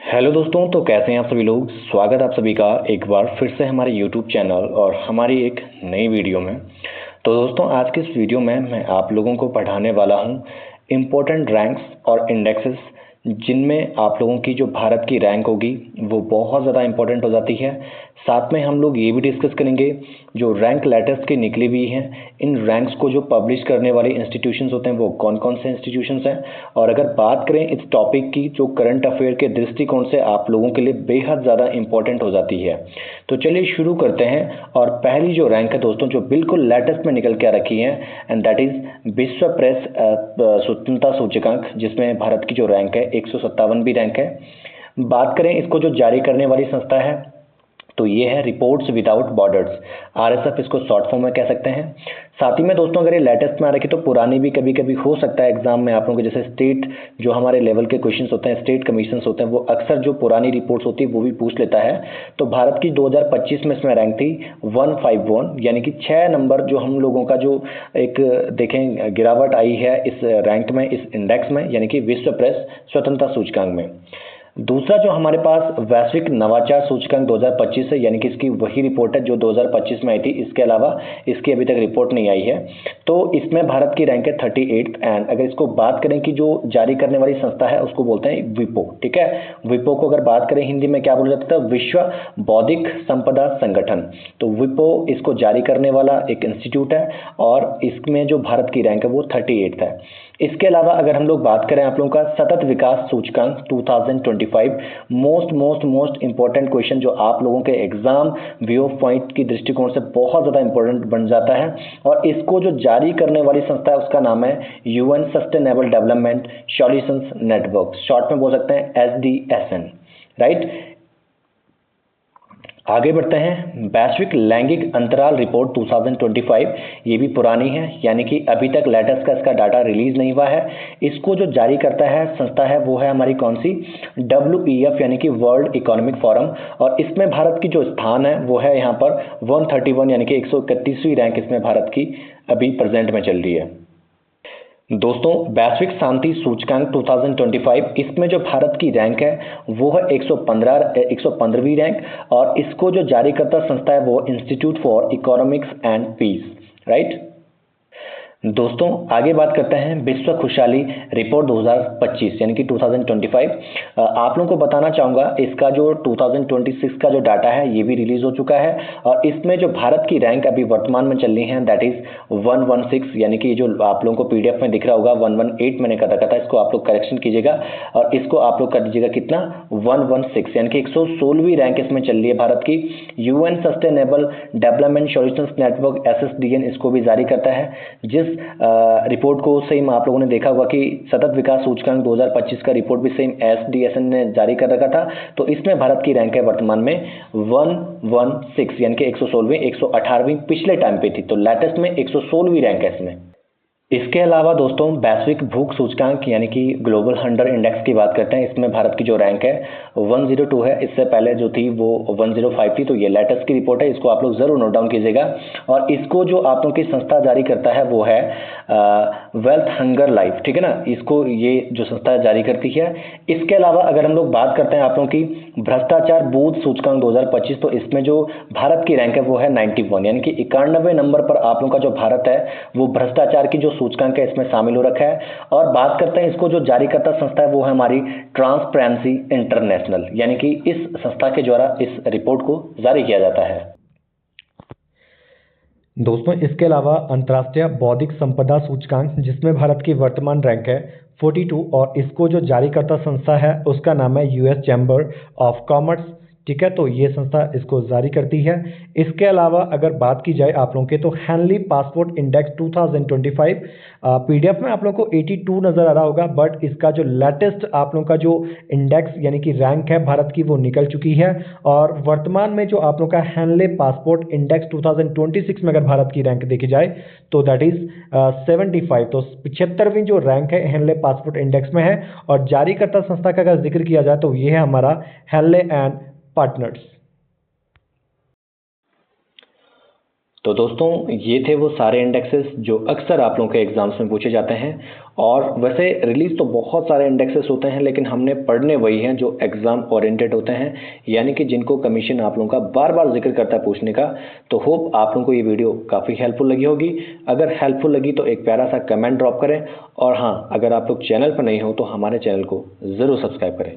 Hello दोस्तों, तो कैसे हैं आप सभी लोग। स्वागत है आप सभी का एक बार फिर से हमारे यूट्यूब चैनल और हमारी एक नई वीडियो में। तो दोस्तों, आज की इस वीडियो में मैं आप लोगों को पढ़ाने वाला हूं इम्पोर्टेंट रैंक्स और इंडेक्सेस, जिनमें आप लोगों की जो भारत की रैंक होगी वो बहुत ज़्यादा इंपॉर्टेंट हो जाती है। साथ में हम लोग ये भी डिस्कस करेंगे जो रैंक लेटेस्ट की निकली हुई हैं, इन रैंक्स को जो पब्लिश करने वाले इंस्टीट्यूशंस होते हैं वो कौन कौन से इंस्टीट्यूशंस हैं। और अगर बात करें इस टॉपिक की, जो करंट अफेयर के दृष्टिकोण से आप लोगों के लिए बेहद ज़्यादा इंपॉर्टेंट हो जाती है। तो चलिए शुरू करते हैं। और पहली जो रैंक है दोस्तों, जो बिल्कुल लेटेस्ट में निकल के आ रखी है, एंड दैट इज़ विश्व प्रेस स्वतंत्रता सूचकांक, जिसमें भारत की जो रैंक है 157वीं रैंक है। बात करें इसको जो जारी करने वाली संस्था है, तो ये है रिपोर्ट्स विदाउट बॉर्डर्स, आरएसएफ इसको शॉर्ट फॉर्म में कह सकते हैं। साथ ही में दोस्तों, अगर ये लेटेस्ट में आ रखी तो पुरानी भी कभी कभी हो सकता है एग्जाम में आप लोगों के, जैसे स्टेट जो हमारे लेवल के क्वेश्चंस होते हैं, स्टेट कमीशंस होते हैं, वो अक्सर जो पुरानी रिपोर्ट्स होती है वो भी पूछ लेता है। तो भारत की 2025 में इसमें रैंक थी 151, यानी कि 6 नंबर जो हम लोगों का जो एक देखें गिरावट आई है इस रैंक में, इस इंडेक्स में, यानी कि विश्व प्रेस स्वतंत्रता सूचकांक में। दूसरा जो हमारे पास वैश्विक नवाचार सूचकांक 2025 है, यानी कि इसकी वही रिपोर्ट है जो 2025 में आई थी। इसके अलावा इसकी अभी तक रिपोर्ट नहीं आई है। तो इसमें भारत की रैंक है 38। एंड अगर इसको बात करें कि जो जारी करने वाली संस्था है उसको बोलते हैं विपो। ठीक है, विपो को अगर बात करें हिंदी में क्या बोला जाता है, विश्व बौद्धिक संपदा संगठन। तो विपो इसको जारी करने वाला एक इंस्टीट्यूट है और इसमें जो भारत की रैंक है वो 38 है। इसके अलावा अगर हम लोग बात करें आप लोगों का सतत विकास सूचकांक 2025, मोस्ट इंपॉर्टेंट क्वेश्चन जो आप लोगों के एग्जाम व्यू पॉइंट की दृष्टिकोण से बहुत ज़्यादा इंपॉर्टेंट बन जाता है। और इसको जो जारी करने वाली संस्था है उसका नाम है UN sustainable development solutions network, short में बोल सकते हैं SDSN, राइट। आगे बढ़ते हैं। वैश्विक लैंगिक अंतराल रिपोर्ट 2025, ये भी पुरानी है, यानी कि अभी तक लेटेस्ट का इसका डाटा रिलीज नहीं हुआ है। इसको जो जारी करता है संस्था है वो है हमारी कौन सी, WEF, यानी कि वर्ल्ड इकोनॉमिक फोरम। और इसमें भारत की जो स्थान है वो है यहाँ पर 131, यानी कि 131वीं रैंक इसमें भारत की अभी प्रेजेंट में चल रही है। दोस्तों, वैश्विक शांति सूचकांक 2025, इसमें जो भारत की रैंक है वो है 115वीं रैंक। और इसको जो जारी करता संस्था है वो institute for economics and peace, right. दोस्तों, आगे बात करते हैं विश्व खुशहाली रिपोर्ट 2025, यानी कि 2025। आप लोगों को बताना चाहूँगा इसका जो 2026 का जो डाटा है ये भी रिलीज हो चुका है। और इसमें जो भारत की रैंक अभी वर्तमान में चल रही है दैट इज 116, यानी कि जो आप लोगों को PDF में दिख रहा होगा 118 मैंने कहा था, इसको आप लोग करेक्शन कीजिएगा और इसको आप लोग कर दीजिएगा कितना, 116, यानी कि 116वीं रैंक इसमें चल रही है भारत की। UN sustainable development solutions network SSDN इसको भी जारी करता है। जिस रिपोर्ट को सेम आप लोगों ने देखा होगा कि सतत विकास सूचकांक 2025 का रिपोर्ट भी सेम SDSN ने जारी कर रखा था। तो इसमें भारत की रैंक है वर्तमान में 116, यानी कि 116वीं, 118वीं पिछले टाइम पे थी, तो लेटेस्ट में 116वीं रैंक है इसमें। इसके अलावा दोस्तों, वैश्विक भूख सूचकांक यानी कि ग्लोबल हंगर इंडेक्स की बात करते हैं। इसमें भारत की जो रैंक है 102 है, इससे पहले जो थी वो 105 थी। तो ये लेटेस्ट की रिपोर्ट है, इसको आप लोग जरूर नोट डाउन कीजिएगा। और इसको जो आप लोगों की संस्था जारी करता है वो है वेल्थ हंगर लाइफ, ठीक है ना, इसको ये जो संस्था जारी करती है। इसके अलावा अगर हम लोग बात करते हैं आप लोगों की भ्रष्टाचार बोध सूचकांक 2025, तो इसमें जो भारत की रैंक है वो है 91, यानी कि 91वें नंबर पर आप लोगों का जो भारत है वो भ्रष्टाचार की जो सूचकांक है इसमें शामिल हो रखा है। और बात करते हैं इसको जो जारी करता संस्था है वो है हमारी ट्रांसपेरेंसी इंटरनेशनल, यानी कि इस संस्था के द्वारा इस रिपोर्ट को जारी किया जाता है। दोस्तों, इसके अलावा अंतर्राष्ट्रीय बौद्धिक संपदा सूचकांक, जिसमें भारत की वर्तमान रैंक है 42, और इसको जो जारी करता संस्था है उसका नाम है US चैम्बर ऑफ कॉमर्स, ठीक है। तो ये संस्था इसको जारी करती है। इसके अलावा अगर बात की जाए आप लोगों के, तो हैनली पासपोर्ट इंडेक्स 2025, PDF में आप लोगों को 82 नज़र आ रहा होगा, बट इसका जो लेटेस्ट आप लोगों का जो इंडेक्स यानी कि रैंक है भारत की वो निकल चुकी है। और वर्तमान में जो आप लोगों का हैनले पासपोर्ट इंडेक्स 2026 में अगर भारत की रैंक देखी जाए तो दैट इज 75, तो 75वीं जो रैंक है हैनले पासपोर्ट इंडेक्स में है। और जारी करता संस्था का अगर जिक्र किया जाए तो ये है हमारा हैनले एंड पार्टनर्स। तो दोस्तों ये थे वो सारे इंडेक्सेस जो अक्सर आप लोगों के एग्जाम्स में पूछे जाते हैं। और वैसे रिलीज तो बहुत सारे इंडेक्सेस होते हैं, लेकिन हमने पढ़ने वही हैं जो एग्जाम ओरिएंटेड होते हैं, यानी कि जिनको कमीशन आप लोगों का बार बार जिक्र करता है पूछने का। तो होप आप लोगों को ये वीडियो काफ़ी हेल्पफुल लगी होगी। अगर हेल्पफुल लगी तो एक प्यारा सा कमेंट ड्रॉप करें, और हाँ, अगर आप लोग चैनल पर नहीं हो तो हमारे चैनल को ज़रूर सब्सक्राइब करें।